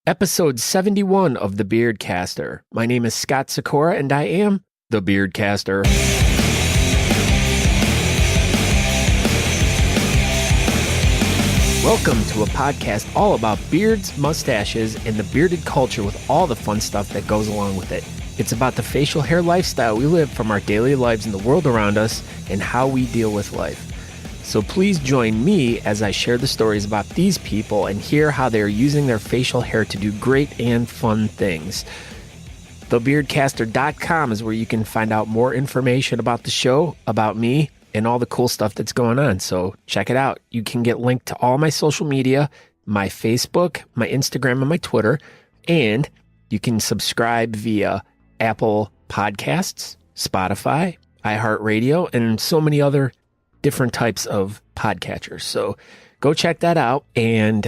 Episode 71 of the Beardcaster. My name is Scott Sikora, and I am the Beardcaster. Welcome to a podcast all about beards, mustaches, and the bearded culture with all the fun stuff that goes along with it. It's about the facial hair lifestyle we live from our daily lives in the world around us and how we deal with life. So please join me as I share the stories about these people and hear how they are using their facial hair to do great and fun things. TheBeardcaster.com is where you can find out more information about the show, about me, and all the cool stuff that's going on. So check it out. You can get linked to all my social media, my Facebook, my Instagram, and my Twitter. And you can subscribe via Apple Podcasts, Spotify, iHeartRadio, and so many other different types of podcatchers. So go check that out. And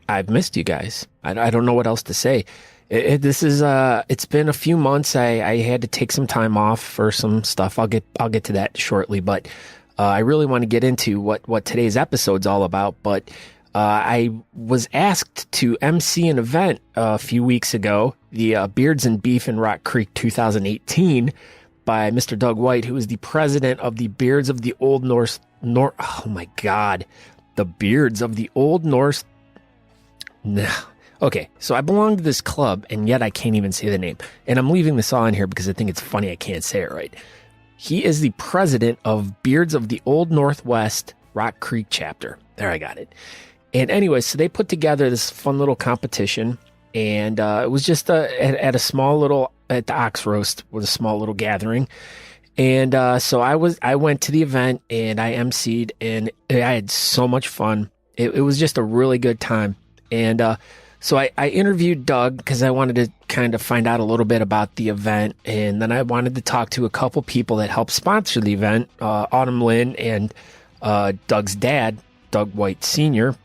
I've missed you guys. I don't know what else to say. It's been a few months. I had to take some time off for some stuff. I'll get to that shortly, but I really want to get into what today's episode's all about. But I was asked to MC an event a few weeks ago, the Beards and Beef in Rock Creek 2018, by Mr. Doug White, who is the president of the Beards of the Old North. Oh my God, the Beards of the Old North. Okay, so I belong to this club, and yet I can't even say the name. And I'm leaving this all in here because I think it's funny I can't say it right. He is the president of Beards of the Old Northwest Rock Creek chapter. There, I got it. And anyway, so they put together this fun little competition, and it was just at a small little, at the Ox Roast, with a small little gathering. And so I went to the event, and I emceed, and I had so much fun. It was just a really good time. And so I interviewed Doug because I wanted to kind of find out a little bit about the event. And then I wanted to talk to a couple people that helped sponsor the event, Autumn Lynn and Doug's dad, Doug White Sr.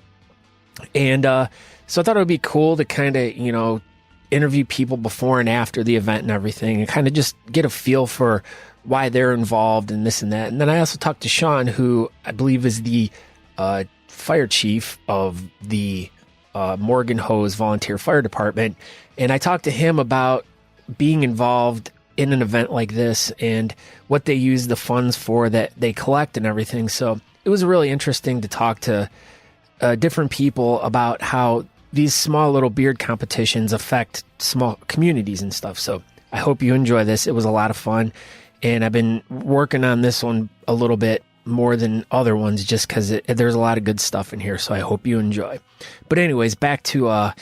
And so I thought it would be cool to kind of, interview people before and after the event and everything, and kind of just get a feel for why they're involved and this and that. And then I also talked to Sean, who I believe is the fire chief of the Morgan Hose Volunteer Fire Department. And I talked to him about being involved in an event like this and what they use the funds for that they collect and everything. So it was really interesting to talk to different people about how these small little beard competitions affect small communities and stuff. So I hope you enjoy this. It was a lot of fun. And I've been working on this one a little bit more than other ones just because there's a lot of good stuff in here. So I hope you enjoy. But anyways, back to,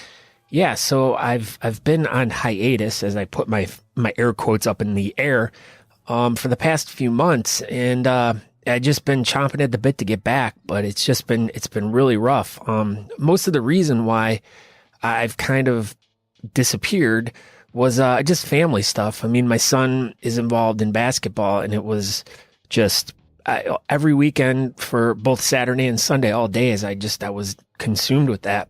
so I've been on hiatus, as I put my air quotes up in the air, for the past few months. And I just been chomping at the bit to get back, but it's been really rough. Most of the reason why I've kind of disappeared was just family stuff. I mean, my son is involved in basketball, and it was just every weekend for both Saturday and Sunday all day I was consumed with that.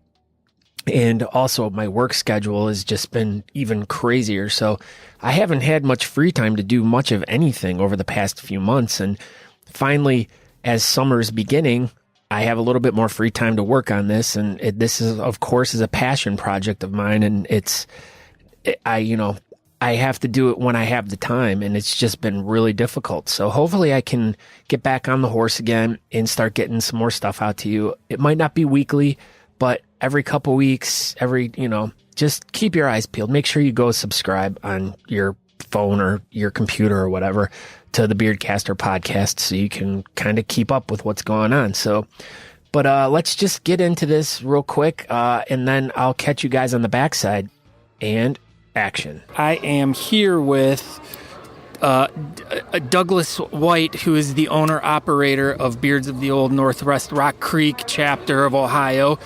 And also my work schedule has just been even crazier. So I haven't had much free time to do much of anything over the past few months. And finally, as summer's beginning, I have a little bit more free time to work on this. And this is, of course, is a passion project of mine. And I have to do it when I have the time, and it's just been really difficult. So hopefully I can get back on the horse again and start getting some more stuff out to you. It might not be weekly, but every couple weeks, just keep your eyes peeled. Make sure you go subscribe on your phone or your computer or whatever to the Beardcaster podcast so you can kind of keep up with what's going on. So, but let's just get into this real quick, and then I'll catch you guys on the backside. And action. I am here with Douglas White, who is the owner-operator of Beards of the Old Northwest Rock Creek chapter of Ohio,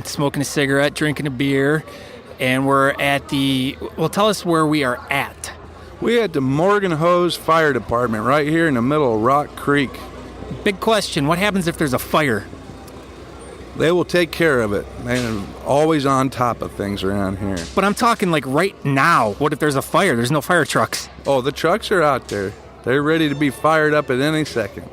smoking a cigarette, drinking a beer, and we're at tell us where we are at. We're at the Morgan Hose Fire Department right here in the middle of Rock Creek. Big question, what happens if there's a fire? They will take care of it. They're always on top of things around here. But I'm talking like right now. What if there's a fire? There's no fire trucks. Oh, the trucks are out there. They're ready to be fired up at any second.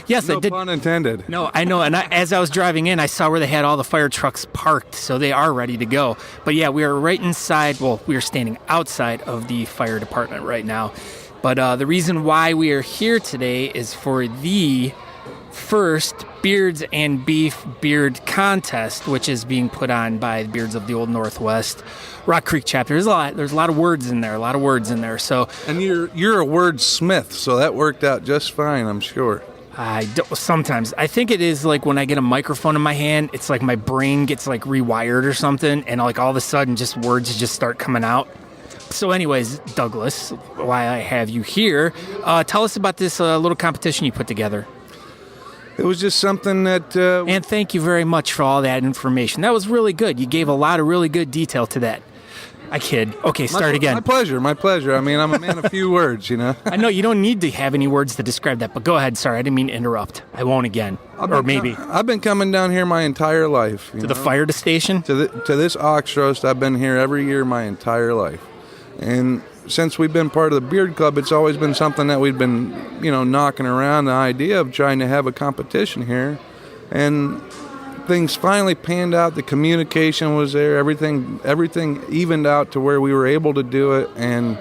Yes, No I did. pun intended. No, I know. And as I was driving in, I saw where they had all the fire trucks parked, so they are ready to go. But yeah, we are right inside. Well, we are standing outside of the fire department right now. But the reason why we are here today is for the first Beards and Beef Beard Contest, which is being put on by the Beards of the Old Northwest Rock Creek chapter. There's a lot of words in there. So, And you're a wordsmith, so that worked out just fine, I'm sure. sometimes I think it is like when I get a microphone in my hand, it's like my brain gets like rewired or something, and like all of a sudden, just words just start coming out. So, anyways, Douglas, why I have you here? Tell us about this little competition you put together. It was just something that... And thank you very much for all that information. That was really good. You gave a lot of really good detail to that. I kid. Okay, start again. My pleasure. I mean, I'm a man of few words, you know. I know you don't need to have any words to describe that, but go ahead. Sorry, I didn't mean to interrupt. I won't again. Or maybe. I've been coming down here my entire life. To the fire station? To this ox roast, I've been here every year my entire life. And since we've been part of the Beard Club, it's always been something that we've been, knocking around, the idea of trying to have a competition here. And things finally panned out. The communication was there. Everything evened out to where we were able to do it. And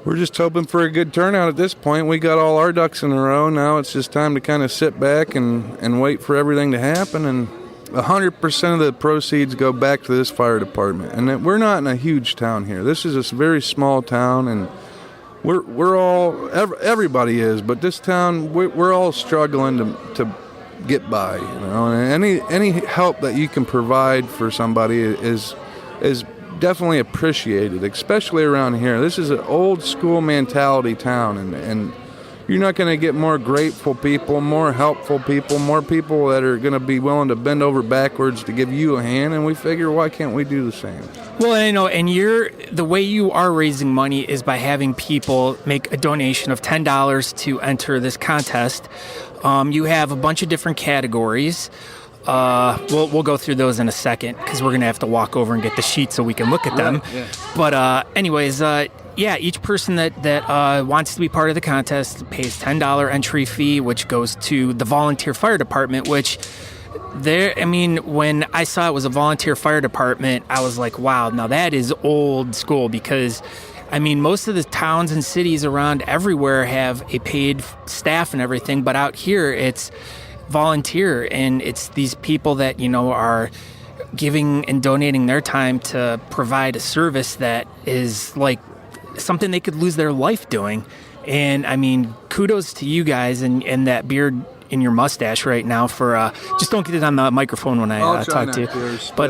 we're just hoping for a good turnout at this point. We got all our ducks in a row. Now it's just time to kind of sit back and wait for everything to happen. And 100% of the proceeds go back to this fire department. And we're not in a huge town here. This is a very small town, and we're all, everybody is, but this town, we're all struggling to get by, And any help that you can provide for somebody is definitely appreciated, especially around here. This is an old school mentality town, and you're not going to get more grateful people, more helpful people, more people that are going to be willing to bend over backwards to give you a hand, and we figure, why can't we do the same? Well, I know, and the way you are raising money is by having people make a donation of $10 to enter this contest. You have a bunch of different categories. We'll go through those in a second because we're going to have to walk over and get the sheet so we can look at them. Right, yeah. But anyways, each person that wants to be part of the contest pays $10 entry fee, which goes to the volunteer fire department, which when I saw it was a volunteer fire department, I was like, wow, now that is old school because, most of the towns and cities around everywhere have a paid staff and everything, but out here it's volunteer, and it's these people that, are giving and donating their time to provide a service that is like something they could lose their life doing. And kudos to you guys and that beard in your mustache right now for just don't get it on the microphone when I talk to you. But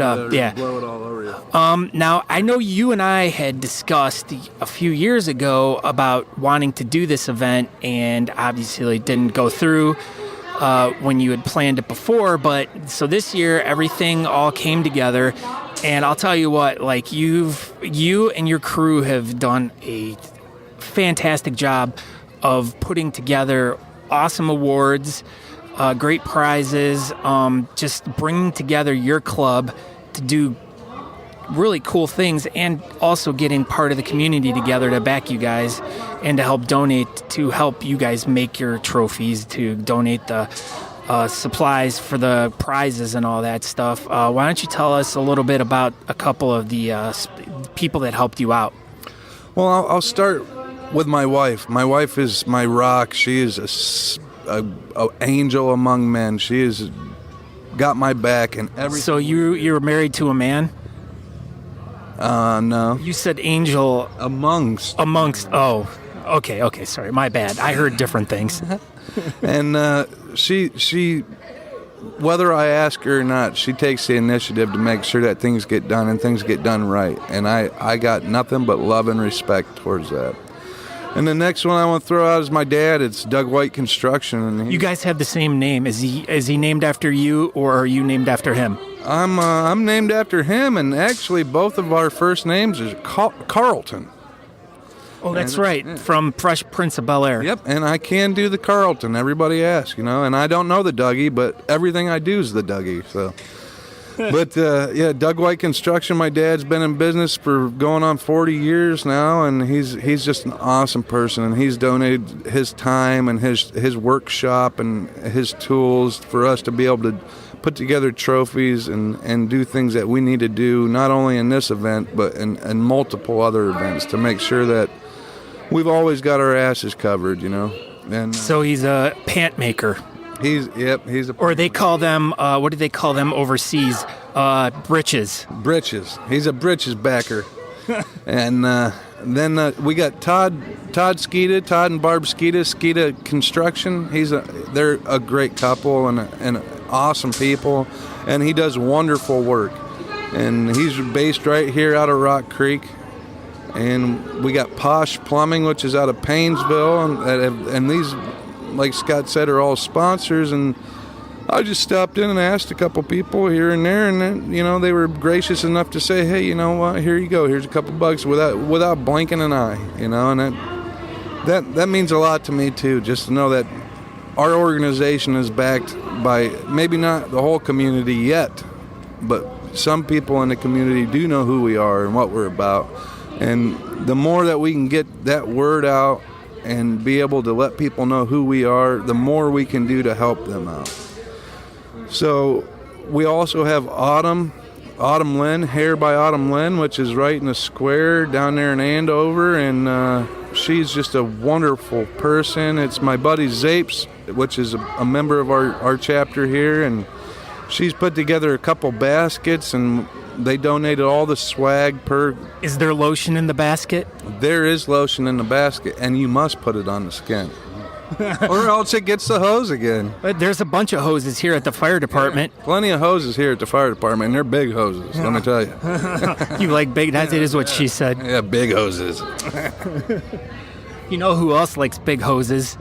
blow it all over you. Now I know you and I had discussed a few years ago about wanting to do this event, and obviously it didn't go through when you had planned it before. But so this year everything all came together, and I'll tell you what, like you and your crew have done a fantastic job of putting together awesome awards, great prizes, just bringing together your club to do really cool things, and also getting part of the community together to back you guys and to help donate, to help you guys make your trophies, to donate the supplies for the prizes and all that stuff. Why don't you tell us a little bit about a couple of the people that helped you out? Well, I'll start with my wife. My wife is my rock. She is a angel among men. She has got my back and everything. So you're married to a man? No. You said angel Amongst. Oh, okay. Sorry, my bad. I heard different things. And she, whether I ask her or not, she takes the initiative to make sure that things get done and things get done right. And I got nothing but love and respect towards that. And the next one I want to throw out is my dad. It's Doug White Construction. And you guys have the same name. Is he named after you, or are you named after him? I'm named after him, and actually both of our first names is Carlton. Oh, that's right, yeah. From Fresh Prince of Bel-Air. Yep, and I can do the Carlton. Everybody asks, and I don't know the Dougie, but everything I do is the Dougie. So, But yeah, Doug White Construction. My dad's been in business for going on 40 years now, and he's just an awesome person. And he's donated his time and his workshop and his tools for us to be able to put together trophies and do things that we need to do, not only in this event but in multiple other events, to make sure that we've always got our asses covered, you know. And so he's a pant maker. He's a. Or they call them, what do they call them overseas? Britches. Britches. He's a britches backer. And then we got Todd Skeeta, Todd and Barb Skeeta, Skeeta Construction. They're a great couple and awesome people, and he does wonderful work. And he's based right here out of Rock Creek. And we got Posh Plumbing, which is out of Paynesville, and these, like Scott said, are all sponsors. And I just stopped in and asked a couple people here and there, and then, you know, they were gracious enough to say, hey, you know what, here you go, here's a couple bucks without blinking an eye, you know. And that means a lot to me too, just to know that our organization is backed by maybe not the whole community yet, but some people in the community do know who we are and what we're about. And the more that we can get that word out and be able to let people know who we are, the more we can do to help them out. So we also have Autumn Lynn, Hair by Autumn Lynn, which is right in the square down there in Andover, and she's just a wonderful person. It's my buddy Zapes, which is a member of our chapter here, and she's put together a couple baskets, and they donated all the swag per... Is there lotion in the basket? There is lotion in the basket, and you must put it on the skin. Or else it gets the hose again. But there's a bunch of hoses here at the fire department. Yeah, plenty of hoses here at the fire department, and they're big hoses, let me tell you. You like big... That is what she said. Yeah, big hoses. You know who else likes big hoses?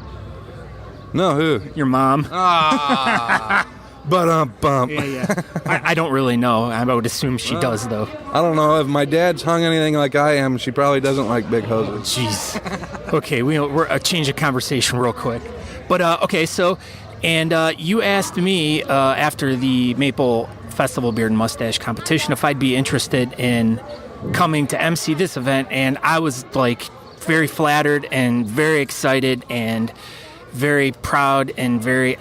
No, who? Your mom. Ah. Bump. Yeah. I don't really know. I would assume she does, though. I don't know. If my dad's hung anything like I am, she probably doesn't like big hoses. Jeez. Okay, we're a change of conversation real quick. But, okay, so, and you asked me after the Maple Festival Beard and Mustache competition if I'd be interested in coming to MC this event, and I was, like, very flattered and very excited and very proud and very,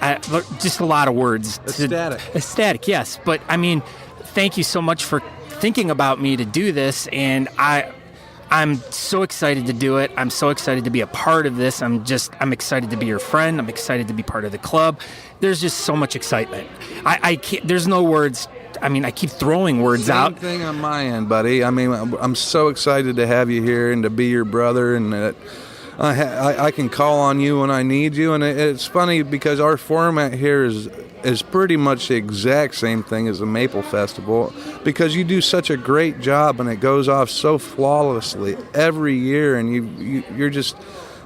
just a lot of words. Ecstatic, yes. But, I mean, thank you so much for thinking about me to do this, and I'm so excited to do it. I'm so excited to be a part of this. I'm excited to be your friend. I'm excited to be part of the club. There's just so much excitement. I can't, there's no words. I mean, I keep throwing words out. Same thing on my end, buddy. I mean, I'm so excited to have you here and to be your brother, and that I can call on you when I need you. And it's funny because our format here is pretty much the exact same thing as the Maple Festival, because you do such a great job and it goes off so flawlessly every year, and you're just,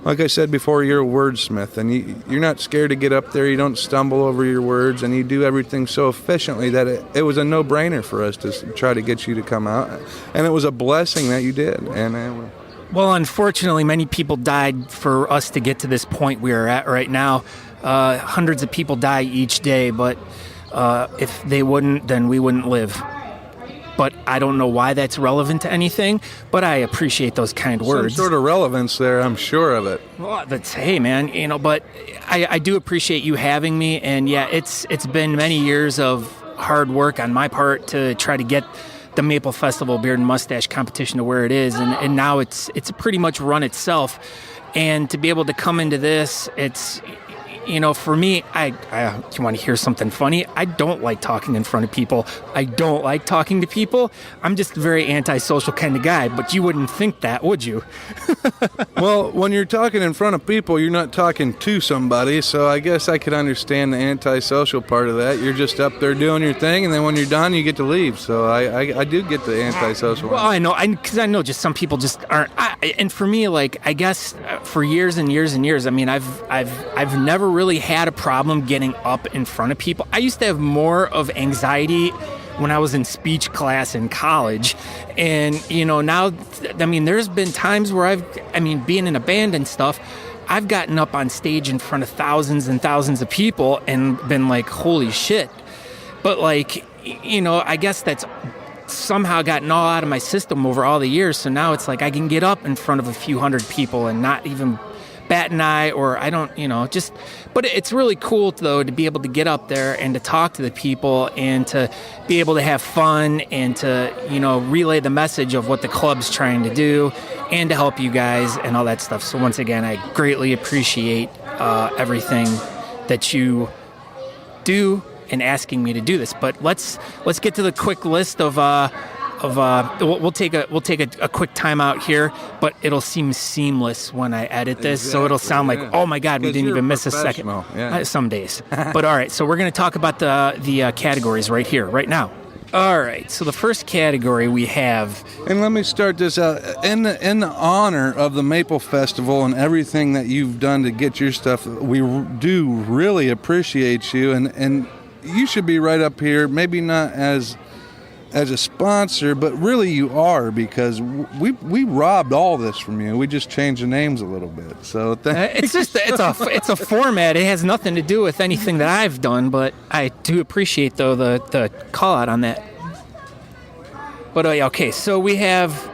like I said before, you're a wordsmith, and you're not scared to get up there. You don't stumble over your words, and you do everything so efficiently that it was a no-brainer for us to try to get you to come out, and it was a blessing that you did. And well, unfortunately, many people died for us to get to this point we are at right now. Hundreds of people die each day, but if they wouldn't, then we wouldn't live. But I don't know why that's relevant to anything, but I appreciate those kind words. Some sort of relevance there, I'm sure of it. Well, that's, hey, man, you know, but I do appreciate you having me, and yeah, it's been many years of hard work on my part to try to get the Maple Festival Beard and Mustache competition to where it is, and now it's pretty much run itself. And to be able to come into this, it's, you know, for me, you want to hear something funny? I don't like talking in front of people. I don't like talking to people. I'm just a very antisocial kind of guy, but you wouldn't think that, would you? Well, when you're talking in front of people, you're not talking to somebody, so I guess I could understand the antisocial part of that. You're just up there doing your thing, and then when you're done, you get to leave. So I do get the antisocial. Well, I know, because I know just some people just aren't. And for me, like, I guess for years and years and years, I mean, I've never really had a problem getting up in front of people. I used to have more of anxiety when I was in speech class in college, and you know, now, I mean, there's been times where being in a band and stuff, I've gotten up on stage in front of thousands and thousands of people and been like, holy shit. But like, I guess that's somehow gotten all out of my system over all the years. So now it's like I can get up in front of a few hundred people and not even bat an eye, or I don't, but it's really cool though to be able to get up there and to talk to the people and to be able to have fun and to, relay the message of what the club's trying to do and to help you guys and all that stuff. So once again, I greatly appreciate everything that you do and asking me to do this. But let's get to the quick list of we'll take a quick time out here, but it'll seem seamless when I edit this. Exactly, so it'll sound like, oh my God, we didn't even miss a second. Yeah. Some days. But all right, so we're going to talk about the categories right here, right now. All right, so the first category we have... And let me start this out. In the honor of the Maple Festival and everything that you've done to get your stuff, we do really appreciate you, and you should be right up here, maybe not as a sponsor, but really you are, because we robbed all this from you. We just changed the names a little bit. So it's a format. It has nothing to do with anything that I've done, but I do appreciate though the call out on that. But okay, so we have,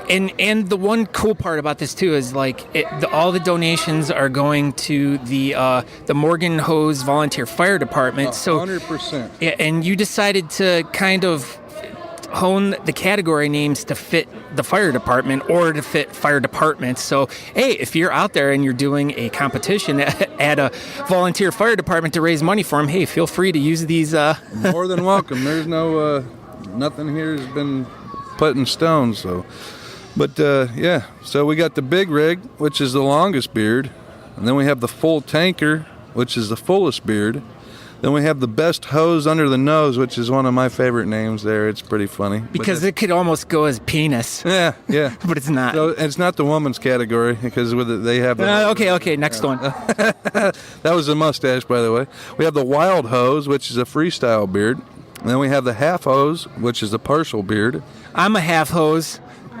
and the one cool part about this too is like all the donations are going to the Morgan Hose Volunteer Fire Department. 100%. Yeah, and you decided to kind of hone the category names to fit the fire department or to fit fire departments. So, hey, if you're out there and you're doing a competition at a volunteer fire department to raise money for them, hey, feel free to use these. More than welcome. There's no nothing here has been put in stone. So, but yeah. So we got the big rig, which is the longest beard, and then we have the full tanker, which is the fullest beard. Then we have the best hose under the nose, which is one of my favorite names there. It's pretty funny. Because it could almost go as penis. Yeah. But it's not. So it's not the woman's category, because they have the... Okay, next one. That was the mustache, by the way. We have the wild hose, which is a freestyle beard. And then we have the half hose, which is a partial beard. I'm a half hose.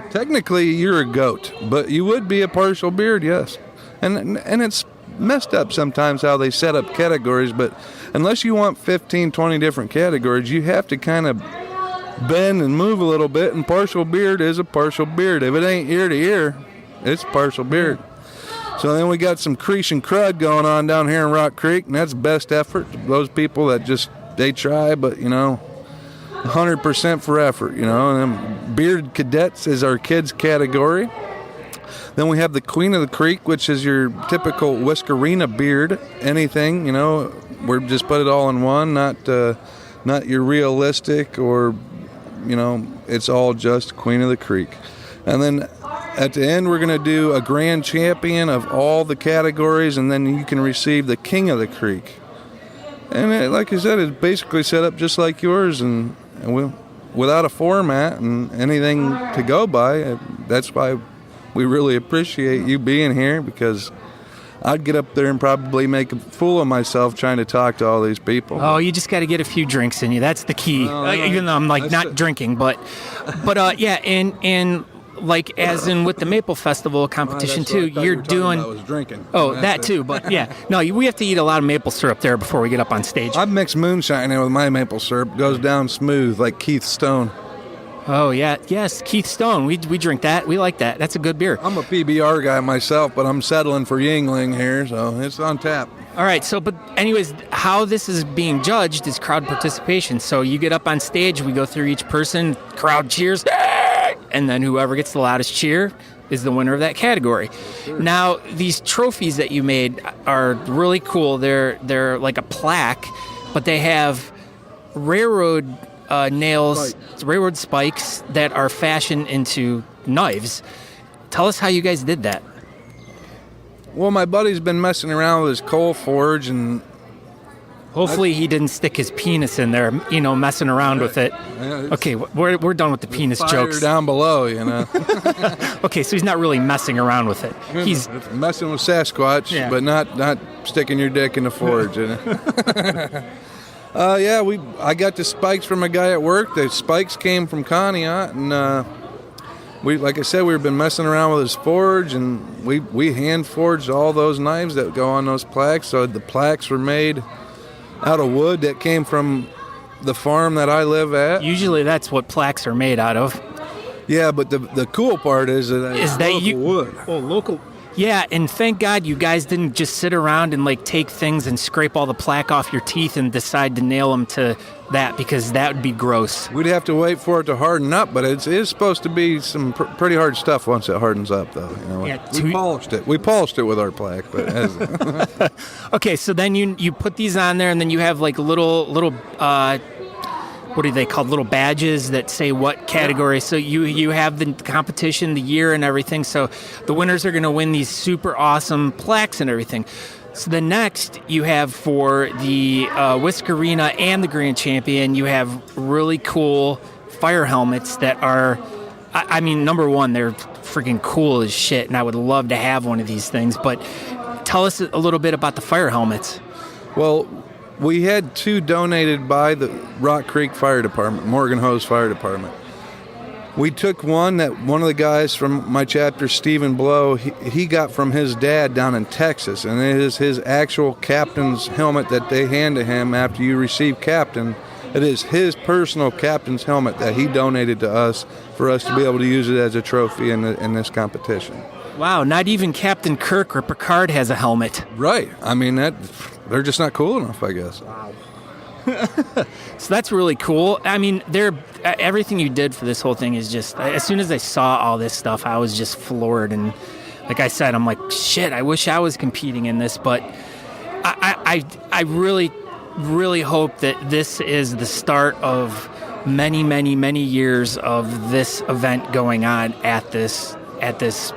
Technically, you're a goat, but you would be a partial beard, yes. And it's messed up sometimes how they set up categories, but unless you want 15, 20 different categories, you have to kind of bend and move a little bit, and partial beard is a partial beard. If it ain't ear to ear, it's partial beard. So then we got some crease and crud going on down here in Rock Creek, and that's best effort. Those people that just, they try, but, 100% for effort, And then bearded cadets is our kids category. Then we have the Queen of the Creek, which is your typical whiskerina beard. Anything, we're just put it all in one, not your realistic or, it's all just Queen of the Creek. And then at the end, we're going to do a grand champion of all the categories, and then you can receive the King of the Creek. And like I said, it's basically set up just like yours, and without a format and anything to go by. That's why we really appreciate you being here, because I'd get up there and probably make a fool of myself trying to talk to all these people. Oh, you just got to get a few drinks in you. That's the key. Even though I'm not drinking, but yeah, and like as in with the Maple Festival competition too, you're doing. I was drinking. Oh, that too, but yeah, no, we have to eat a lot of maple syrup there before we get up on stage. I've mixed moonshine in with my maple syrup. Goes down smooth like Keith Stone. Oh, yeah. Yes, Keith Stone. We drink that. We like that. That's a good beer. I'm a PBR guy myself, but I'm settling for Yingling here, so it's on tap. All right. So, but anyways, how this is being judged is crowd participation. So you get up on stage, we go through each person, crowd cheers, and then whoever gets the loudest cheer is the winner of that category. Sure. Now, these trophies that you made are really cool. They're like a plaque, but they have railroad nails, railroad spikes that are fashioned into knives. Tell us how you guys did that. Well, my buddy's been messing around with his coal forge, and hopefully he didn't stick his penis in there, messing around with it. Yeah, okay, we're done with the penis jokes. Down below, Okay, so he's not really messing around with it. He's messing with Sasquatch, yeah. But not sticking your dick in the forge. I got the spikes from a guy at work. The spikes came from Conneaut, and like I said, we've been messing around with his forge, and we hand forged all those knives that go on those plaques. So the plaques were made out of wood that came from the farm that I live at. Usually that's what plaques are made out of. Yeah, but the cool part is that it's local wood. Oh, local. Yeah, and thank God you guys didn't just sit around and like take things and scrape all the plaque off your teeth and decide to nail them to that, because that would be gross. We'd have to wait for it to harden up, but it is supposed to be some pretty hard stuff once it hardens up, though. You know, Yeah, we polished it. We polished it with our plaque, but Okay, so then you put these on there, and then you have like little what are they called? Little badges that say what category. So you have the competition, the year, and everything. So the winners are going to win these super awesome plaques and everything. So the next you have for the Whiskerina and the Grand Champion, you have really cool fire helmets that are, I mean, number one, they're freaking cool as shit, and I would love to have one of these things. But tell us a little bit about the fire helmets. Well, we had 2 donated by the Rock Creek Fire Department, Morgan Hose Fire Department. We took one that one of the guys from my chapter, Stephen Blow, he got from his dad down in Texas, and it is his actual captain's helmet that they hand to him after you receive captain. It is his personal captain's helmet that he donated to us for us to be able to use it as a trophy in this competition. Wow, not even Captain Kirk or Picard has a helmet. Right. I mean, they're just not cool enough, I guess. Wow. So that's really cool. I mean, everything you did for this whole thing is just, as soon as I saw all this stuff, I was just floored. And like I said, I'm like, shit, I wish I was competing in this. But I really, really hope that this is the start of many, many, many years of this event going on at the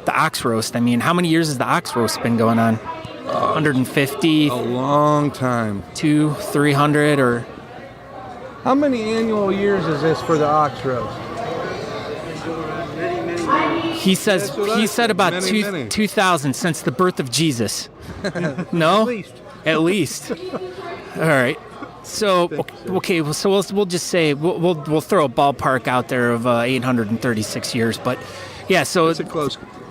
Ox Roast. I mean, how many years has the Ox Roast been going on? 150? A long time. 300 or... How many annual years is this for the Ox Roast? He said about many. 2,000 since the birth of Jesus. No? At least. All right. So, okay, so we'll just say, we'll throw a ballpark out there of 836 years, but yeah, so... It's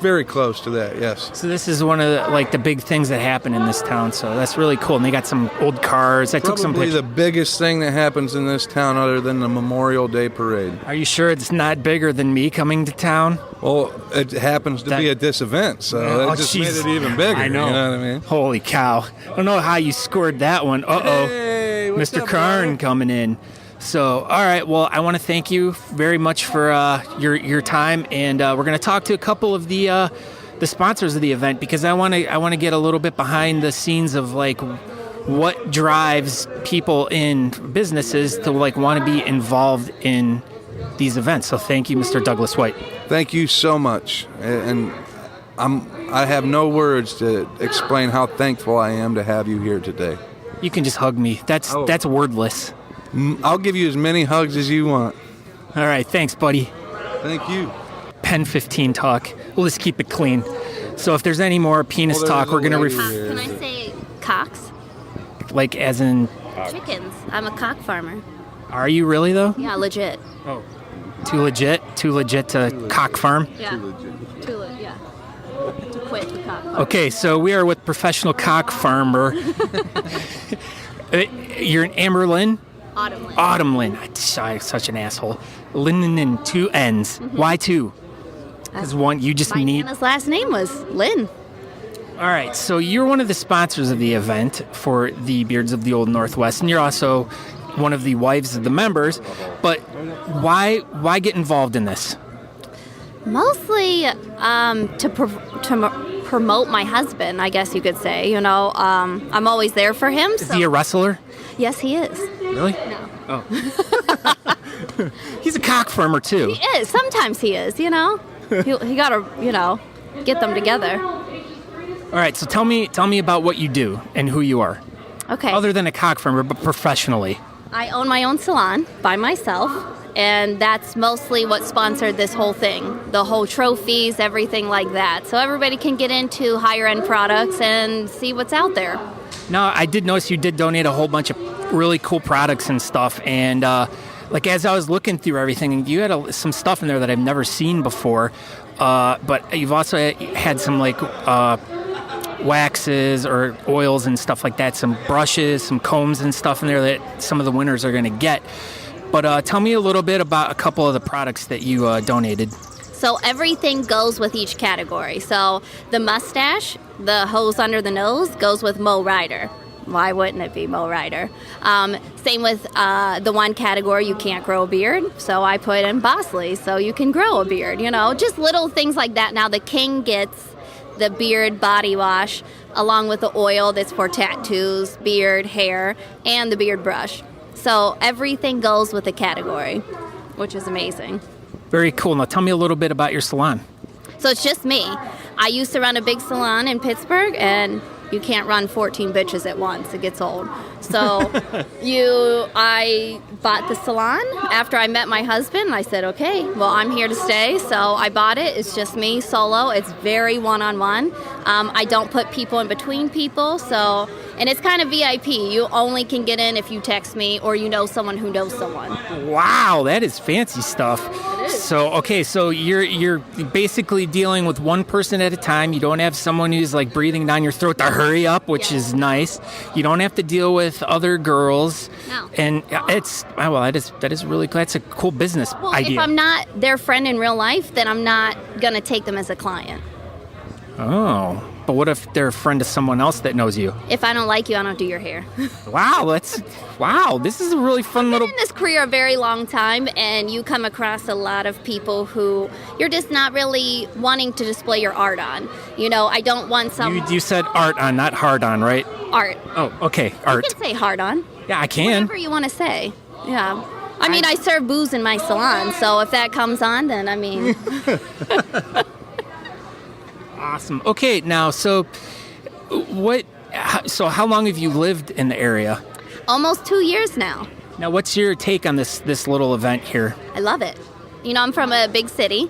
very close to that, yes. So this is one of the big things that happen in this town, so that's really cool. And they got some old cars. I took some pictures. Probably the biggest thing that happens in this town other than the Memorial Day Parade. Are you sure it's not bigger than me coming to town? Well, it happens to be at this event, so that just made it even bigger. I know. You know what I mean? Holy cow. I don't know how you scored that one. Uh-oh. Hey, Mr. Karn coming in. So, all right, well, I want to thank you very much for your time, and we're going to talk to a couple of the sponsors of the event, because I want to get a little bit behind the scenes of like what drives people in businesses to like want to be involved in these events. So, thank you, Mr. Douglas White. Thank you so much, and I have no words to explain how thankful I am to have you here today. You can just hug me. That's wordless. I'll give you as many hugs as you want. All right, thanks, buddy. Thank you. Pen 15 talk. We'll just keep it clean. So if there's any more penis talk, we're going to... Can I say cocks? Like as in... Chickens. I'm a cock farmer. Are you really, though? Yeah, legit. Oh. Too legit to cock farm? Yeah. Too legit, yeah. To quit the cock farm. Okay, so we are with professional cock farmer. You're in Amberlin? Autumn Lynn. I'm such an asshole. Lynn and 2 N's. Mm-hmm. Why 2? Because one, you just need... His last name was Lynn. All right, so you're one of the sponsors of the event for the Beards of the Old Northwest, and you're also one of the wives of the members. But why get involved in this? Mostly to promote my husband, I guess you could say. You know, I'm always there for him. Is he a wrestler? Yes, he is. Really? No. Oh. He's a cock farmer, too. He is. Sometimes he is, you know. He got to, get them together. All right, so tell me about what you do and who you are. Okay. Other than a cock farmer, but professionally. I own my own salon by myself, and that's mostly what sponsored this whole thing. The whole trophies, everything like that. So everybody can get into higher-end products and see what's out there. Now, I did notice you did donate a whole bunch of really cool products and stuff, and as I was looking through everything, you had some stuff in there that I've never seen before, but you've also had some waxes or oils and stuff like that, some brushes, some combs and stuff in there that some of the winners are going to get. But tell me a little bit about a couple of the products that you donated. So everything goes with each category. So the mustache, the hose under the nose, goes with Mo Rider. Why wouldn't it be Mo Rider? Same with the one category, you can't grow a beard. So I put in Bosley, so you can grow a beard, just little things like that. Now the king gets the beard body wash along with the oil that's for tattoos, beard, hair, and the beard brush. So everything goes with the category, which is amazing. Very cool. Now tell me a little bit about your salon. So it's just me. I used to run a big salon in Pittsburgh, and you can't run 14 bitches at once. It gets old. So I bought the salon after I met my husband. I said, okay, well, I'm here to stay. So I bought it. It's just me solo. It's very one-on-one. I don't put people in between people. And it's kind of VIP. You only can get in if you text me or you know someone who knows someone. Wow, that is fancy stuff. It is. So you're basically dealing with one person at a time. You don't have someone who's like breathing down your throat to hurry up, which is nice. You don't have to deal with other girls. No. And that is really cool. That's a cool business idea. If I'm not their friend in real life, then I'm not going to take them as a client. Oh. But what if they're a friend of someone else that knows you? If I don't like you, I don't do your hair. Wow, this is a really fun little... I've been in this career a very long time, and you come across a lot of people who you're just not really wanting to display your art on. I don't want some... You said art on, not hard on, right? Art. Oh, okay, art. You can say hard on. Yeah, I can. Whatever you want to say. Yeah. I serve booze in my salon, so if that comes on, then Awesome. Okay, now, so how long have you lived in the area? Almost 2 years now. Now, what's your take on this little event here? I love it. I'm from a big city.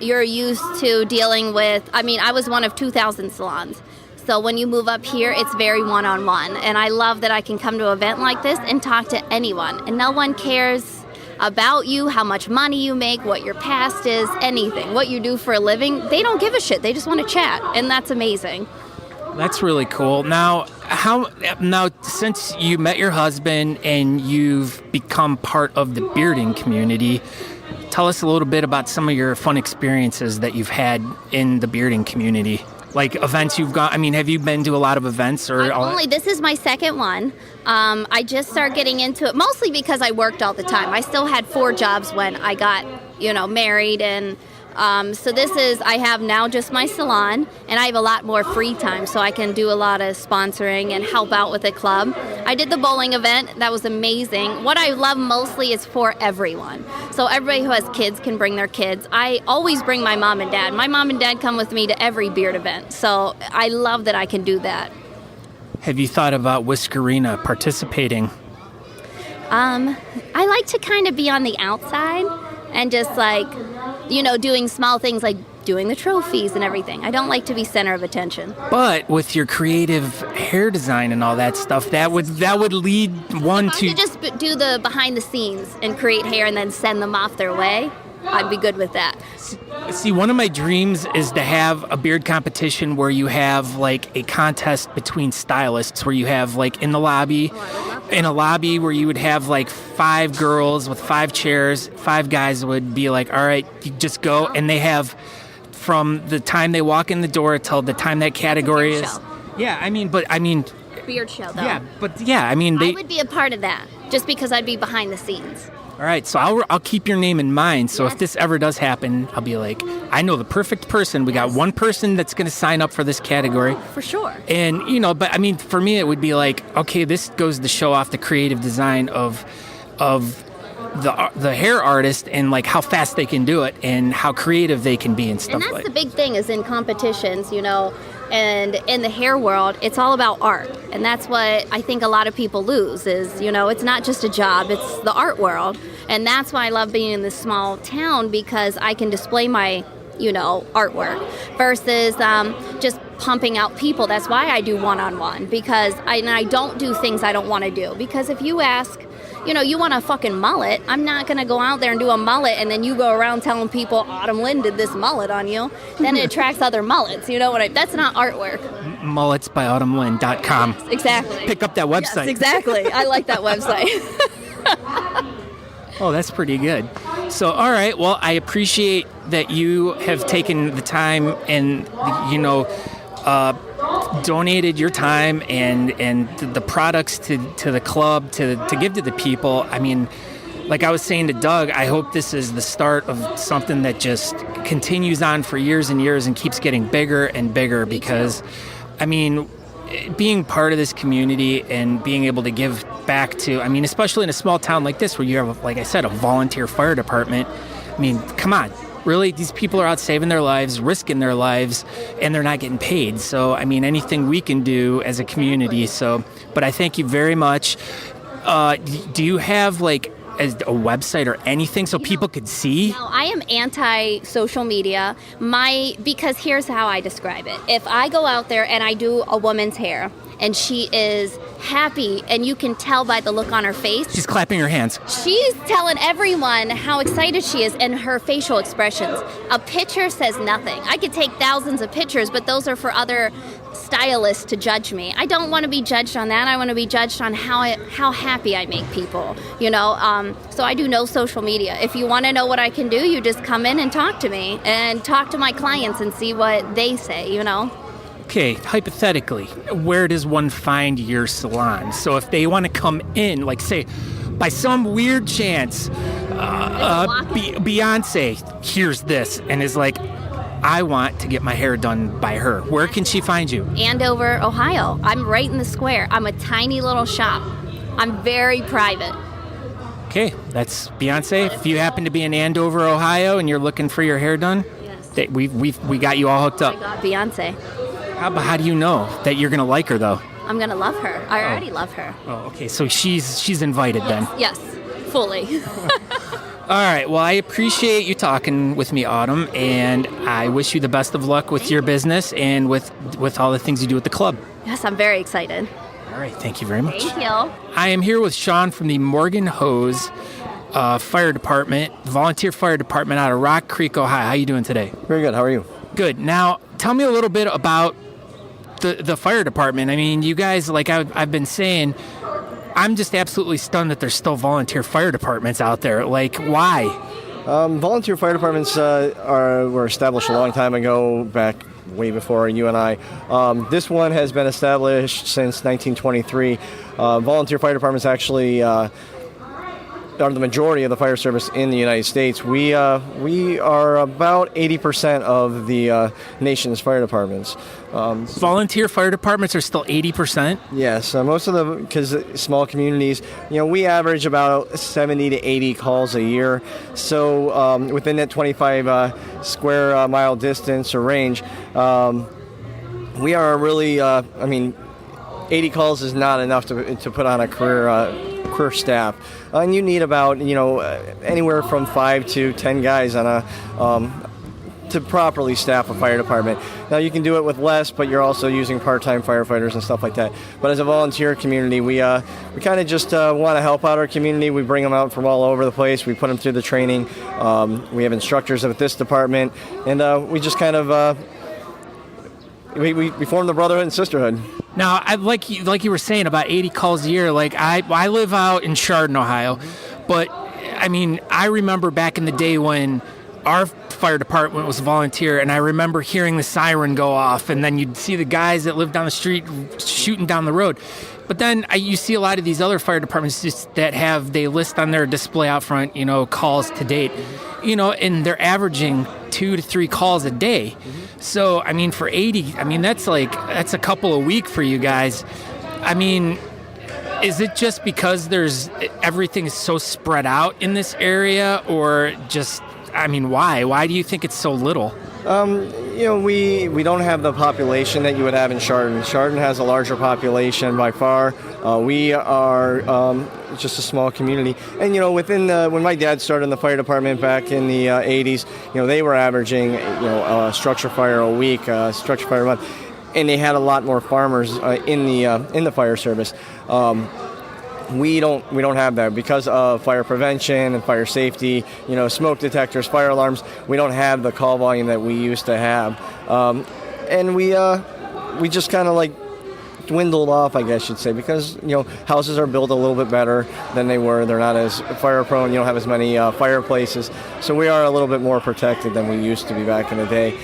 You're used to dealing with, I was one of 2,000 salons. So when you move up here, it's very one-on-one. And I love that I can come to an event like this and talk to anyone. And no one cares about you, how much money you make, what your past is, anything, what you do for a living. They don't give a shit. They just want to chat, and that's amazing. That's really cool. Now, since you met your husband and you've become part of the bearding community, tell us a little bit about some of your fun experiences that you've had in the bearding community. Like events you've gone. Have you been to a lot of events or? This is my second one. I just started getting into it mostly because I worked all the time. I still had 4 jobs when I got, married, and I have now just my salon, and I have a lot more free time, so I can do a lot of sponsoring and help out with the club. I did the bowling event. That was amazing. What I love mostly is for everyone. So everybody who has kids can bring their kids. I always bring my mom and dad. My mom and dad come with me to every beard event, so I love that I can do that. Have you thought about Whiskerina participating? I like to kind of be on the outside and just doing small things like doing the trophies and everything. I don't like to be center of attention. But with your creative hair design and all that stuff, that would lead one to... If I could just do the behind the scenes and create hair and then send them off their way, I'd be good with that. See, one of my dreams is to have a beard competition where you have like a contest between stylists, where you have like in a lobby where you would have like 5 girls with 5 chairs, 5 guys would be like, all right, you just go, and they have from the time they walk in the door till the time that category is. Show. Yeah, Beard show, though. Yeah, but yeah, they... I would be a part of that, just because I'd be behind the scenes. All right, so I'll keep your name in mind. So Yes. if this ever does happen, I'll be like, I know the perfect person. We got one person that's going to sign up for this category. For sure. And, but for me, it would be like, okay, this goes to show off the creative design of the hair artist and like how fast they can do it and how creative they can be and stuff And that's like the big thing is in competitions, and in the hair world, it's all about art. And that's what I think a lot of people lose is, it's not just a job, it's the art world. And that's why I love being in this small town, because I can display my, artwork versus just pumping out people. That's why I do one-on-one, because I don't do things I don't want to do. Because if you ask, you want a fucking mullet. I'm not going to go out there and do a mullet and then you go around telling people Autumn Lynn did this mullet on you. Then it attracts other mullets. You know what that's not artwork. Mulletsbyautumnlynn.com. Exactly. Pick up that website. Yes, exactly. I like that website. Oh, that's pretty good. So, all right. Well, I appreciate that you have taken the time and, donated your time and the products to the club to give to the people. I mean, like I was saying to Doug, I hope this is the start of something that just continues on for years and years and keeps getting bigger and bigger because, I mean, being part of this community and being able to give back to, I mean, especially in a small town like this where you have, like I said, a volunteer fire department. I mean, come on. Really, these people are out saving their lives, risking their lives, and they're not getting paid. So, I mean, anything we can do as a community. So, but I thank you very much. Do you have like a website or anything so people could see? No, I am anti-social media. Because here's how I describe it. If I go out there and I do a woman's hair and she is happy and you can tell by the look on her face. She's clapping her hands. She's telling everyone how excited she is and her facial expressions. A picture says nothing. I could take thousands of pictures, but those are for other stylists to judge me. I don't want to be judged on that. I want to be judged on how happy I make people, So I do no social media. If you want to know what I can do, you just come in and talk to me and talk to my clients and see what they say, Okay, hypothetically, where does one find your salon? So if they want to come in, like say, by some weird chance, Beyonce hears this and is like, I want to get my hair done by her. Where can she find you? Andover, Ohio. I'm right in the square. I'm a tiny little shop. I'm very private. Okay, that's Beyonce. If you happen to be in Andover, Ohio, and you're looking for your hair done, yes. we got you all hooked up. I got Beyonce. How do you know that you're going to like her, though? I'm going to love her. I already love her. Oh, okay. So she's invited then? Yes, fully. All right. Well, I appreciate you talking with me, Autumn, and I wish you the best of luck with your business and with all the things you do at the club. Yes, I'm very excited. All right. Thank you very much. Thank you. I am here with Sean from the Morgan Hose Fire Department, volunteer fire department out of Rock Creek, Ohio. How are you doing today? Very good. How are you? Good. Now, tell me a little bit about the fire department. I mean, you guys, like I've been saying, I'm just absolutely stunned that there's still volunteer fire departments out there. Like, why? Volunteer fire departments were established a long time ago, back way before you and I. This one has been established since 1923. Volunteer fire departments actually are the majority of the fire service in the United States. We are about 80% of the nation's fire departments. Volunteer fire departments are still 80%? Yes, most of them, because small communities, we average about 70 to 80 calls a year. So within that 25 square mile distance or range, we are really, 80 calls is not enough to put on a career staff. And you need about, anywhere from 5 to 10 guys on to properly staff a fire department. Now, you can do it with less, but you're also using part-time firefighters and stuff like that. But as a volunteer community, we kind of just want to help out our community. We bring them out from all over the place. We put them through the training. We have instructors at this department, and we just kind of we form the brotherhood and sisterhood. Now, like you were saying about 80 calls a year. Like I live out in Chardon, Ohio, but I mean, I remember back in the day when our fire department was volunteer, and I remember hearing the siren go off, and then you'd see the guys that lived down the street shooting down the road. But then you see a lot of these other fire departments just they list on their display out front, calls to date, and they're averaging 2 to 3 calls a day. So, I mean, for 80, I mean, that's a couple a week for you guys. I mean, is it just because everything is so spread out in this area, or just, I mean, why? Why do you think it's so little? We don't have the population that you would have in Chardon. Chardon has a larger population by far. We are just a small community. And, when my dad started in the fire department back in the 80s, they were averaging, a structure fire a week, structure fire a month. And they had a lot more farmers in the fire service. We don't have that because of fire prevention and fire safety, smoke detectors, fire alarms. We don't have the call volume that we used to have, and we just kind of like dwindled off, I guess you'd say, because houses are built a little bit better than they were. They're not as fire prone. You don't have as many fireplaces, so we are a little bit more protected than we used to be back in the day.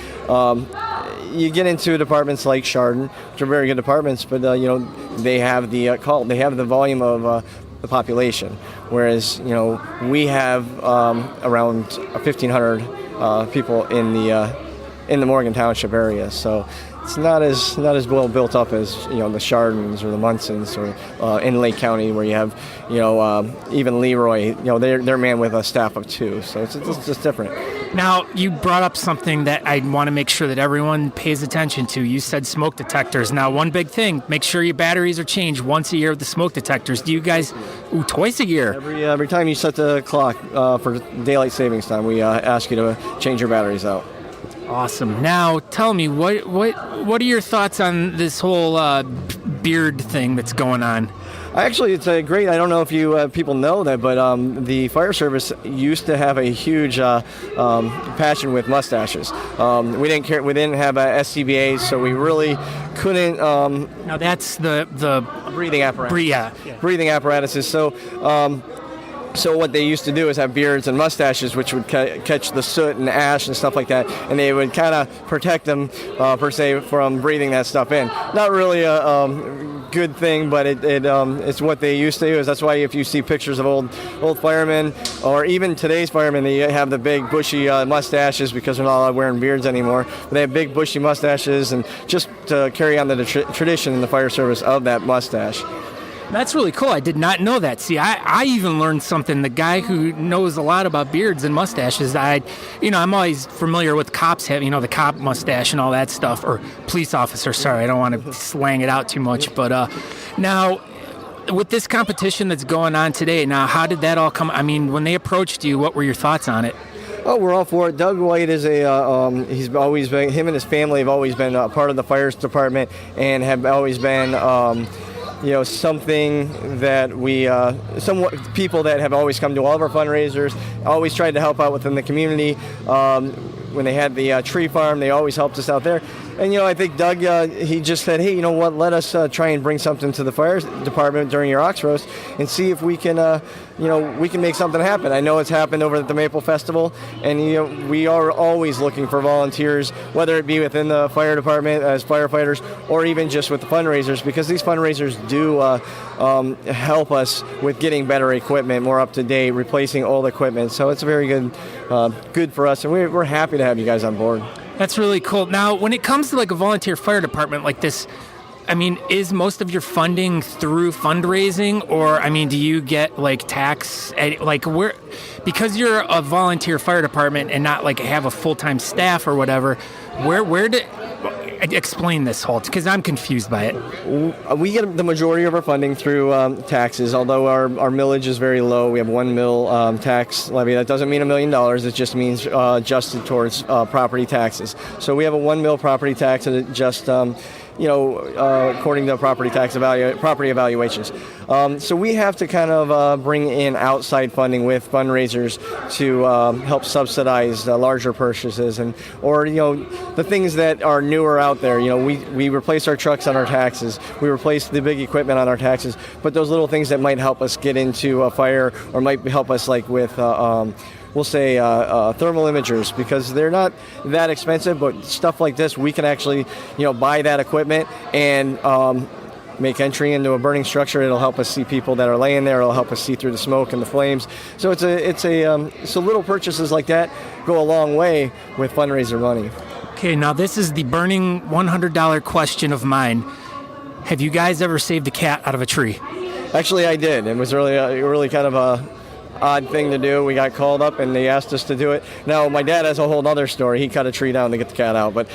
You get into departments like Chardon, which are very good departments, but they have the they have the volume of the population, whereas we have around 1,500 people in the Morgan Township area. So it's not as well built up as the Chardons or the Munsons or in Lake County, where you have even Leroy. They're manned with a staff of 2, so it's just different. Now, you brought up something that I want to make sure that everyone pays attention to. You said smoke detectors. Now, one big thing, make sure your batteries are changed once a year with the smoke detectors. Do you guys, twice a year? Every time you set the clock for daylight savings time, we ask you to change your batteries out. Awesome. Now, tell me, what are your thoughts on this whole beard thing that's going on? Actually, it's great. I don't know if you people know that, but the fire service used to have a huge passion with mustaches. We didn't care. We didn't have SCBAs, so we really couldn't. Now that's the breathing apparatus. Breathing apparatuses. So what they used to do is have beards and mustaches, which would catch the soot and ash and stuff like that, and they would kind of protect them, per se, from breathing that stuff in. Not really a good thing, but it's what they used to do. That's why if you see pictures of old firemen, or even today's firemen, they have the big bushy mustaches because they're not allowed wearing beards anymore. But they have big bushy mustaches, and just to carry on the tradition in the fire service of that mustache. That's really cool. I did not know that. See, I even learned something. The guy who knows a lot about beards and mustaches, I'm always familiar with cops having, the cop mustache and all that stuff, or police officer. Sorry, I don't want to slang it out too much. But now, with this competition that's going on today, now, how did that all come? I mean, when they approached you, what were your thoughts on it? Oh, we're all for it. Doug White is he's always been, him and his family have always been part of the fire department and have always been, something that we, people that have always come to all of our fundraisers, always tried to help out within the community. When they had the tree farm, they always helped us out there. And, I think Doug, he just said, hey, you know what, let us try and bring something to the fire department during your ox roast and see if we can, we can make something happen. I know it's happened over at the Maple Festival, and, we are always looking for volunteers, whether it be within the fire department as firefighters or even just with the fundraisers, because these fundraisers do help us with getting better equipment, more up-to-date, replacing old equipment. So it's very good for us, and we're happy to have you guys on board. That's really cool. Now, when it comes to like a volunteer fire department like this, I mean, is most of your funding through fundraising, or do you get like tax, like where, because you're a volunteer fire department and not like have a full-time staff or whatever, where do, explain this whole, because I'm confused by it. We get the majority of our funding through taxes, although our millage is very low. We have 1 mil tax levy. That doesn't mean $1 million. It just means adjusted towards property taxes. So we have a 1 mil property tax, and it just according to property evaluations. So we have to kind of bring in outside funding with fundraisers to help subsidize larger purchases or the things that are newer out there. We replace our trucks on our taxes. We replace the big equipment on our taxes. But those little things that might help us get into a fire or might help us like with we'll say thermal imagers, because they're not that expensive, but stuff like this, we can actually, buy that equipment and make entry into a burning structure. It'll help us see people that are laying there. It'll help us see through the smoke and the flames. So so little purchases like that go a long way with fundraiser money. Okay, now this is the burning $100 question of mine. Have you guys ever saved a cat out of a tree? Actually, I did. It was really kind of a odd thing to do. We got called up and they asked us to do it. Now, my dad has a whole other story. He cut a tree down to get the cat out, but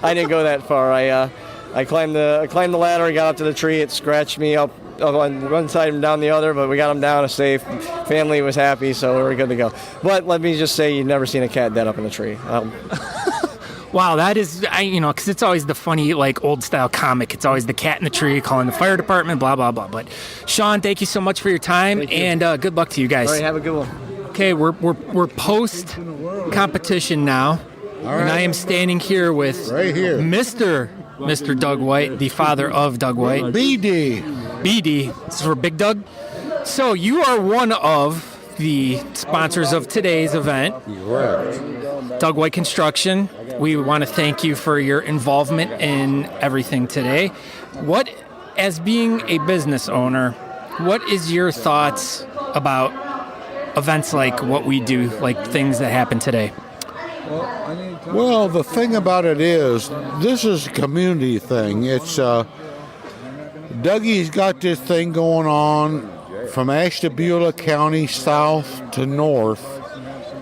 I didn't go that far. I climbed the ladder, got up to the tree. It scratched me up on one side and down the other, but we got him down safe. Family was happy, so we were good to go. But let me just say, you've never seen a cat dead up in a tree. Wow, that is, because it's always the funny, like, old-style comic. It's always the cat in the tree calling the fire department, blah, blah, blah. But, Sean, thank you so much for your time, and good luck to you guys. All right, have a good one. Okay, we're post-competition now, and I am standing here with Mr. Doug White, the father of Doug White. BD. This is for Big Doug. So you are one of the sponsors of today's event. Correct. Doug White Construction. We want to thank you for your involvement in everything today. What, as being a business owner, what is your thoughts about events like what we do, like things that happen today? Well, the thing about it is, this is a community thing. It's Dougie's got this thing going on from Ashtabula County south to north,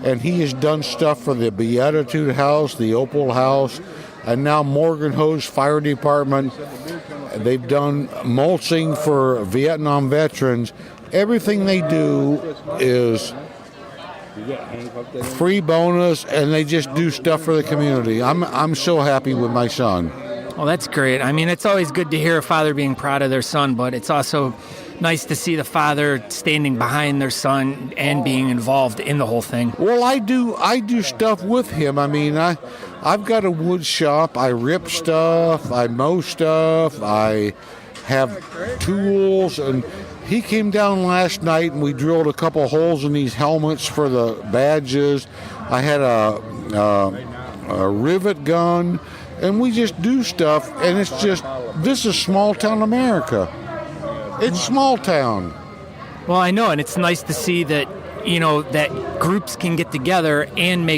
and he has done stuff for the Beatitude House, the Opal House, and now Morgan Hose Fire Department. They've done mulching for Vietnam veterans. Everything they do is free bonus, and they just do stuff for the community. I'm so happy with my son. Well, that's great. I mean, it's always good to hear a father being proud of their son, but it's also nice to see the father standing behind their son and being involved in the whole thing. Well, I do stuff with him. I mean, I've got a wood shop. I rip stuff. I mow stuff. I have tools, and he came down last night and we drilled a couple holes in these helmets for the badges. I had a rivet gun, and we just do stuff, and it's just, this is small town America. It's small town. Well, I know, and it's nice to see that, that groups can get together and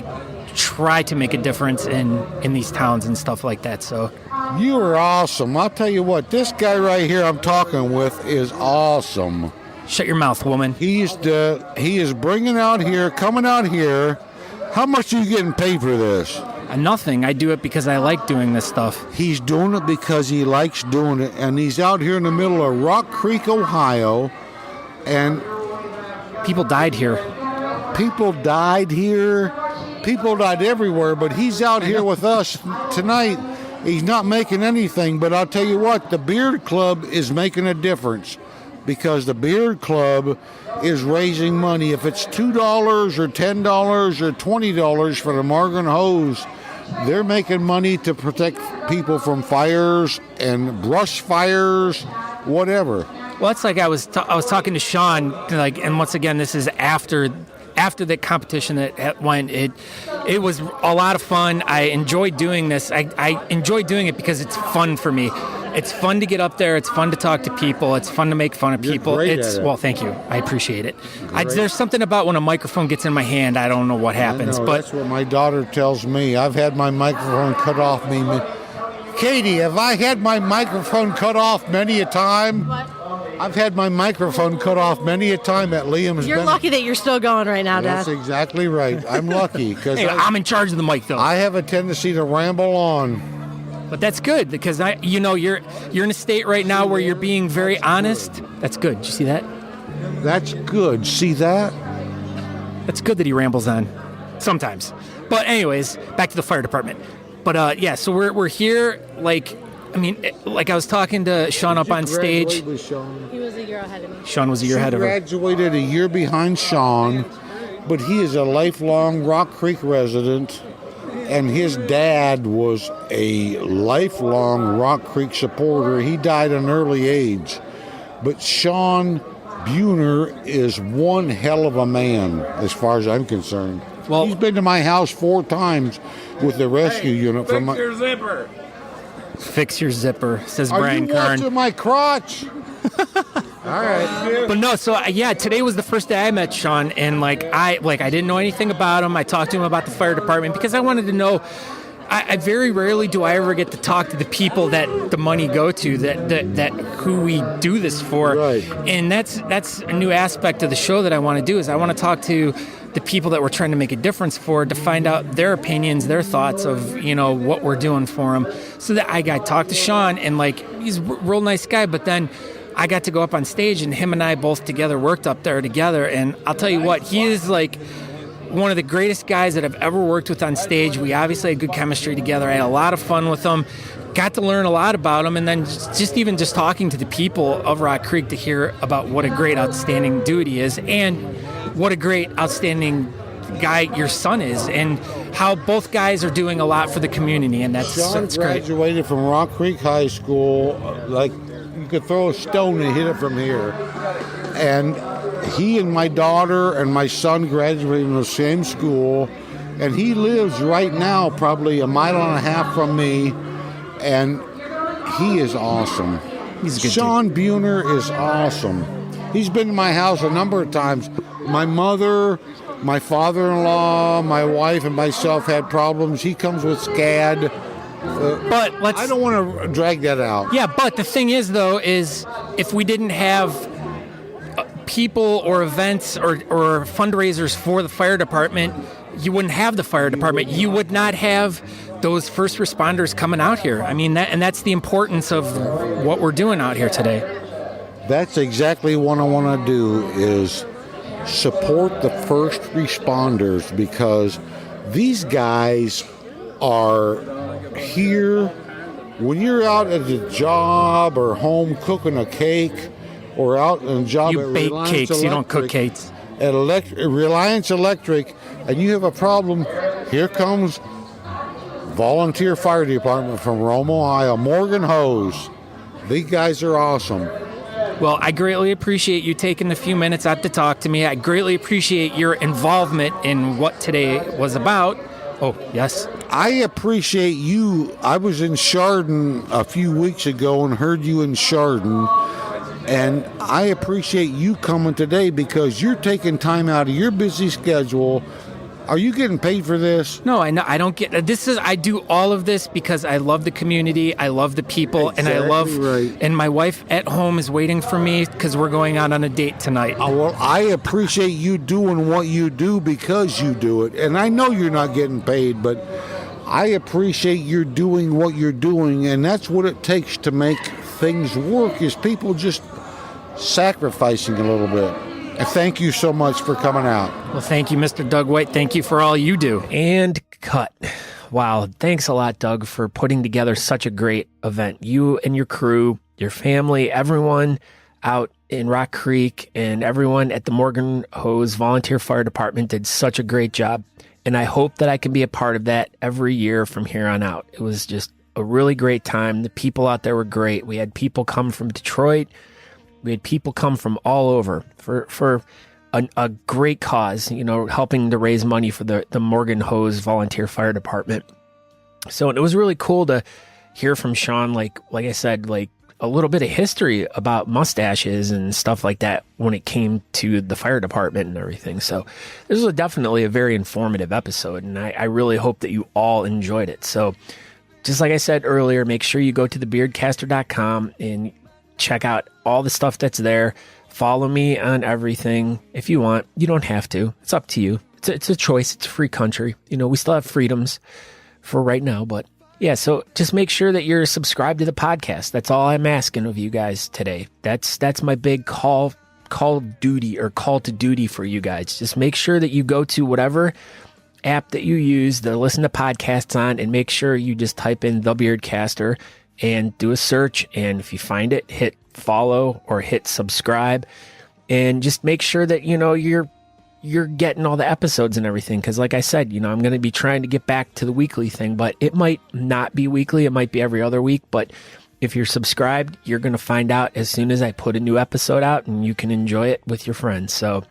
try to make a difference in these towns and stuff like that. So you are awesome. I'll tell you what, this guy right here I'm talking with is awesome. Shut your mouth, woman. He is coming out here. How much are you getting paid for this? Nothing. I do it because I like doing this stuff. He's doing it because he likes doing it, and he's out here in the middle of Rock Creek, Ohio, and people died here. People died here. People died everywhere, but he's out here with us tonight. He's not making anything, but I'll tell you what, the Beard Club is making a difference, because the Beard Club is raising money. If it's $2 or $10 or $20 for the Morgan Hose, they're making money to protect people from fires and brush fires, whatever. Well, it's like I was talking to Sean, like, and once again, this is after the competition that went. It was a lot of fun. I enjoyed doing this. I enjoy doing it because it's fun for me. It's fun to get up there. It's fun to talk to people. It's fun to make fun of people. You're great at it. Well, thank you. I appreciate it. There's something about when a microphone gets in my hand, I don't know what happens. But that's what my daughter tells me. I've had my microphone cut off me. Katie, have I had my microphone cut off many a time? What? I've had my microphone cut off many a time at Liam's. You're lucky that you're still going right now, Dad. That's exactly right. I'm lucky because hey, I'm in charge of the mic, though. I have a tendency to ramble on. But that's good because you're in a state right now where you're being very honest. That's good. Did you see that? That's good. See that? That's good that he rambles on sometimes. But anyways, back to the fire department. But yeah, so we're here. Like I was talking to Sean up on stage. He was a year ahead of me. Sean was a year ahead of her. Graduated a year behind Sean, but he is a lifelong Rock Creek resident. And his dad was a lifelong Rock Creek supporter. He died at an early age. But Sean Buhner is one hell of a man, as far as I'm concerned. Well, he's been to my house 4 times with the rescue unit. Fix your zipper. Fix your zipper, says Brian Kern. Are you watching my crotch? All right. But no, so yeah, today was the first day I met Sean, and I didn't know anything about him. I talked to him about the fire department because I wanted to know. I very rarely do I ever get to talk to the people that the money go to, that who we do this for. Right. And that's a new aspect of the show that I want to do, is I want to talk to the people that we're trying to make a difference for, to find out their opinions, their thoughts of, what we're doing for them. So that I got to talk to Sean, and he's a real nice guy, but then I got to go up on stage, and him and I both together worked up there together, and I'll tell you what, he is one of the greatest guys that I've ever worked with on stage. We obviously had good chemistry together. I had a lot of fun with him. Got to learn a lot about him, and then just talking to the people of Rock Creek to hear about what a great, outstanding dude he is, and what a great, outstanding guy your son is, and how both guys are doing a lot for the community, and that's great. Graduated from Rock Creek High School, like you could throw a stone and hit it from here. And he and my daughter and my son graduated from the same school, and he lives right now probably a mile and a half from me, and he is awesome. He's a good Sean Buhner is awesome. He's been to my house a number of times. My mother, my father-in-law, my wife, and myself had problems. He comes with SCAD. But I don't want to drag that out. Yeah, but the thing is, though, is if we didn't have people or events or fundraisers for the fire department, you wouldn't have the fire department. You would not have those first responders coming out here. I mean, that's the importance of what we're doing out here today. That's exactly what I want to do, is support the first responders, because these guys are here. When you're out at a job or home cooking a cake, or out on a job You at bake Reliance cakes, Electric, you don't cook cakes. At Reliance Electric, and you have a problem, here comes volunteer fire department from Rome, Ohio, Morgan Hose. These guys are awesome. Well, I greatly appreciate you taking a few minutes out to talk to me. I greatly appreciate your involvement in what today was about. Oh, yes. I appreciate you. I was in Chardon a few weeks ago and heard you in Chardon. And I appreciate you coming today, because you're taking time out of your busy schedule. Are you getting paid for this? No, I don't get this. I do all of this because I love the community, I love the people, Exactly, and I love. right. And my wife at home is waiting for me because we're going out on a date tonight. Well, I appreciate you doing what you do because you do it. And I know you're not getting paid, but I appreciate you doing what you're doing. And that's what it takes to make things work, is people just sacrificing a little bit. And thank you so much for coming out. Well, thank you, Mr. Doug White. Thank you for all you do. And cut. Wow. Thanks a lot, Doug, for putting together such a great event. You and your crew, your family, everyone out in Rock Creek, and everyone at the Morgan Hose Volunteer Fire Department did such a great job. And I hope that I can be a part of that every year from here on out. It was just a really great time. The people out there were great. We had people come from Detroit. We had people come from all over for a great cause, helping to raise money for the Morgan Hose Volunteer Fire Department. So it was really cool to hear from Sean, like I said, like a little bit of history about mustaches and stuff like that when it came to the fire department and everything. So this was definitely a very informative episode, and I really hope that you all enjoyed it. So just like I said earlier, make sure you go to thebeardcaster.com and check out all the stuff that's there. Follow me on everything if you want. You don't have to. It's up to you. It's a choice. It's a free country. We still have freedoms for right now, but yeah, so just make sure that you're subscribed to the podcast. That's all I'm asking of you guys today. That's my big call to duty for you guys. Just make sure that you go to whatever app that you use to listen to podcasts on, and make sure you just type in The Beardcaster and do a search, and if you find it, hit follow or hit subscribe, and just make sure that you're getting all the episodes and everything, because like I said, I'm going to be trying to get back to the weekly thing, but it might not be weekly, it might be every other week. But if you're subscribed, you're going to find out as soon as I put a new episode out, and you can enjoy it with your friends. So,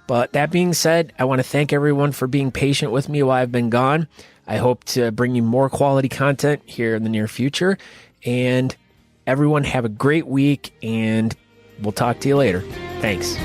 but that being said, I want to thank everyone for being patient with me while I've been gone. I hope to bring you more quality content here in the near future. And everyone have a great week, and we'll talk to you later. Thanks.